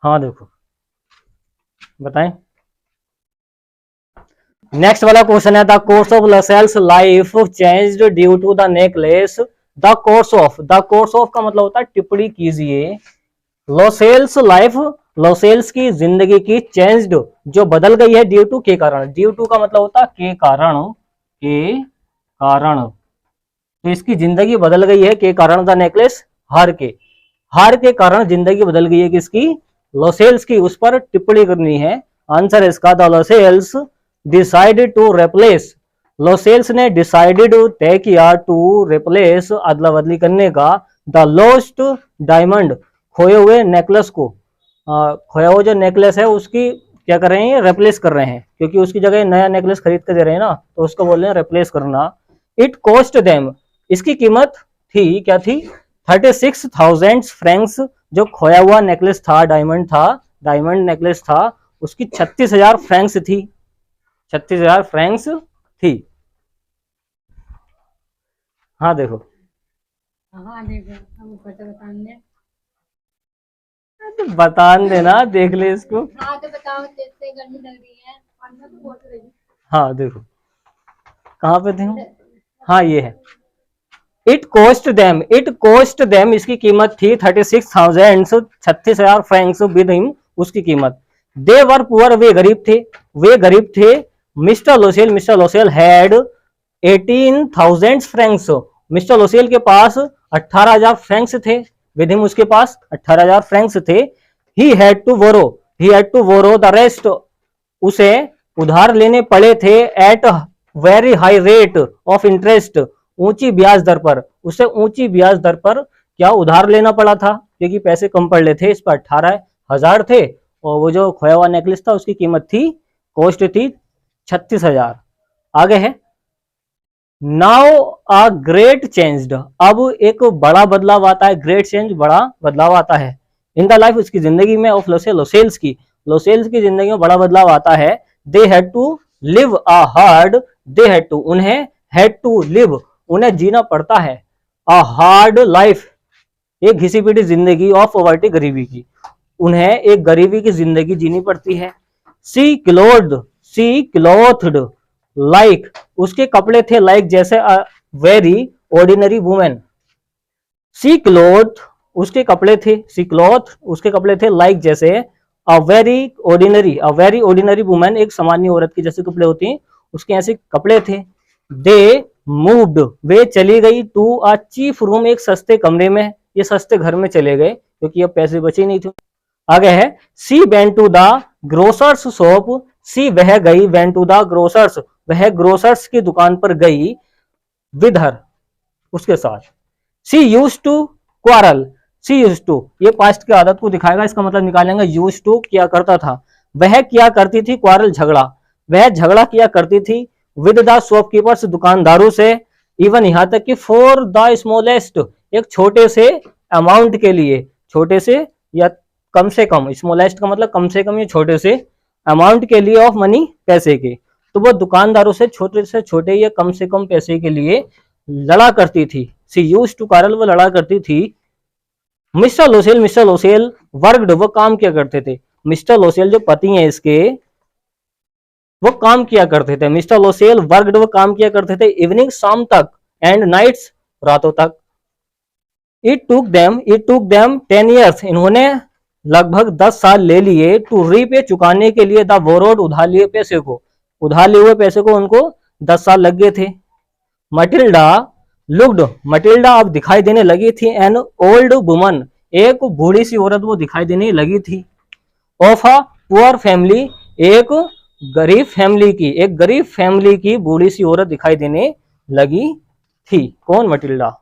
हाँ देखो बताएं। नेक्स्ट वाला क्वेश्चन है the course of Loisel's life changed due to the necklace. The course of का मतलब होता है टिप्पणी कीजिए। लोसेल्स लाइफ, लोसेल्स की जिंदगी की चेंज्ड जो बदल गई है ड्यू टू के कारण। ड्यू टू का मतलब होता है के कारण, के कारण। तो इसकी जिंदगी बदल गई है के कारण। द नेकलेस हार के कारण जिंदगी बदल गई है किसकी? लोसेल्स की। उस पर टिप्पणी करनी है। आंसर इसका द लोसेल्स डिसाइडेड टू रिप्लेस, लोसेल्स ने डिसाइडेड तय किया टू रिप्लेस अदला बदली करने का द लॉस्ट डायमंड खोए हुए नेकलेस को। खोया हुआ जो नेकलेस है उसकी क्या कर रहे हैं? रिप्लेस कर रहे हैं, क्योंकि उसकी जगह नया नेकलेस खरीद कर दे रहे हैं ना, तो उसको बोल रहे हैं रिप्लेस करना। इट कॉस्ट देम, इसकी कीमत थी, क्या थी? 36,000 फ्रैंक्स। जो खोया हुआ नेकलेस था, डायमंड नेकलेस था, उसकी 36,000 फ्रैंक्स थी। 36,000 फ्रैंक्स थी। हाँ देखो, बतान देना, देख ले इसको। हाँ तो बताओ, गर्मी लग रही है। हाँ देखो कहाँ पे थे? हाँ ये है। इट कॉस्ट देम, इसकी कीमत थी 36,000, 36,000 फ्रैंक्स विद हिम, उसकी कीमत। दे वर पुअर, वे गरीब थे। Mister Loisel had 18,000 francs, mister Loisel के पास 18,000 फ्रैंक्स थे। विद हिम, उसके पास 18,000 फ्रैंक्स थे। He had to borrow the rest, उसे उधार लेने पड़े थे। At very high rate of interest, ऊंची ब्याज दर पर, उसे ऊंची ब्याज दर पर क्या उधार लेना पड़ा था, क्योंकि पैसे कम पड़ रहे थे। इस पर 18,000 थे, और वो जो खोया हुआ नेकलेस था उसकी कीमत थी, कॉस्ट थी 36,000। आगे है नाउ अ ग्रेट चेंज्ड, अब एक बड़ा बदलाव आता है। ग्रेट चेंज, बड़ा बदलाव आता है। इन द लाइफ, उसकी जिंदगी में, ऑफ लोसेल्स की जिंदगी में बड़ा बदलाव आता है। They had to live a hard, उन्हें हैड टू लिव, उन्हें जीना पड़ता है। अ हार्ड लाइफ, एक घिसी पिटी जिंदगी। ऑफ पॉवर्टी, गरीबी की, उन्हें एक गरीबी की जिंदगी जीनी पड़ती है। सी क्लोथ्ड लाइक, उसके कपड़े थे लाइक जैसे a very ordinary women. See cloth, उसके कपड़े थे लाइक जैसे अ वेरी ऑर्डिनरी वुमेन, एक सामान्य औरत की जैसे कपड़े होती हैं, उसके ऐसे कपड़े थे। दे मूव्ड, वे चली गई। टू अ चीप रूम, एक सस्ते कमरे में, ये सस्ते घर में चले गए क्योंकि अब पैसे बचे नहीं थे। आगे है she went to the grocer's shop, she वह गई, वेंट टू द ग्रोसर्स, वह ग्रोसर्स की दुकान पर गई। विद हर, उसके साथ। सी यूज्ड टू क्वारल, ये पास्ट की आदत को दिखाएगा, इसका मतलब निकालेंगे। यूज्ड टू, किया करता था, वह किया करती थी। क्वारल, झगड़ा, वह झगड़ा किया करती थी। विद द शॉपकीपर्स, दुकानदारों से। इवन, यहां तक कि फॉर द स्मॉलेस्ट, एक छोटे से अमाउंट के लिए, छोटे से या कम से कम, स्मॉलेस्ट का मतलब कम से कम या छोटे से अमाउंट के लिए, ऑफ मनी, पैसे के। तो वो दुकानदारों से छोटे या कम से कम पैसे के लिए लड़ा करती थी। सी यूज्ड टू क्वारल, वो लड़ा करती थी। मिस्टर लोसेल वर्कड, वो काम किया करते थे। मिस्टर लोसेल जो पति हैं इसके, वो काम किया करते थे। मिस्टर लोसेल वर्कड, वो काम किया करते थे। इवनिंग, शाम तक। एंड नाइट्स, रातों तक। इट टूक देम 10 years, इन्होंने लगभग 10 साल ले लिए। टू रीपे, चुकाने के लिए। द बोरोड, उधार लिए हुए पैसे को उनको 10 साल लग गए थे। मटिल्डा लुक्ड, मटिल्डा अब दिखाई देने लगी थी। एन ओल्ड वुमन, एक बूढ़ी सी औरत वो दिखाई देने लगी थी। ऑफ अ पुअर फैमिली, एक गरीब फैमिली की बूढ़ी सी औरत दिखाई देने लगी थी। कौन? मटिल्डा।